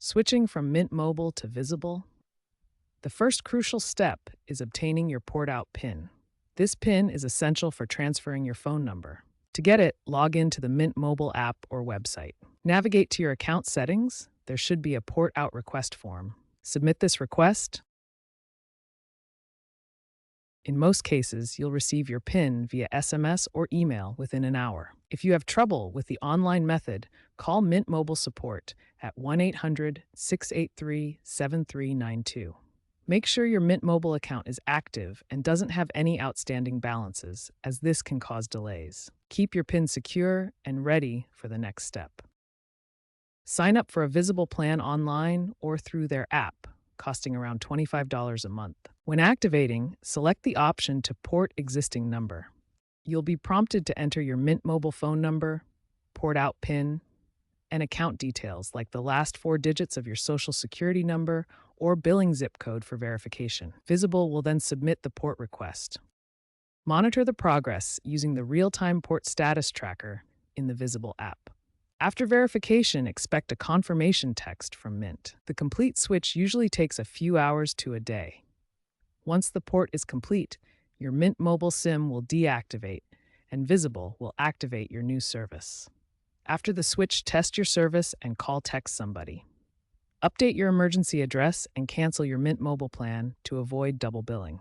Switching from Mint Mobile to Visible. The first crucial step is obtaining your port out PIN. This PIN is essential for transferring your phone number. To get it, log into the Mint Mobile app or website. Navigate to your account settings. There should be a port out request form. Submit this request. In most cases, you'll receive your PIN via SMS or email within an hour. If you have trouble with the online method, call Mint Mobile support at 1-800-683-7392. Make sure your Mint Mobile account is active and doesn't have any outstanding balances, as this can cause delays. Keep your PIN secure and ready for the next step. Sign up for a Visible plan online or through their app, costing around $25 a month. When activating, select the option to port existing number. You'll be prompted to enter your Mint Mobile phone number, port out PIN, and account details like the last 4 digits of your social security number or billing zip code for verification. Visible will then submit the port request. Monitor the progress using the real-time port status tracker in the Visible app. After verification, expect a confirmation text from Mint. The complete switch usually takes a few hours to a day. Once the port is complete, your Mint Mobile SIM will deactivate, and Visible will activate your new service. After the switch, test your service and text somebody. Update your emergency address and cancel your Mint Mobile plan to avoid double billing.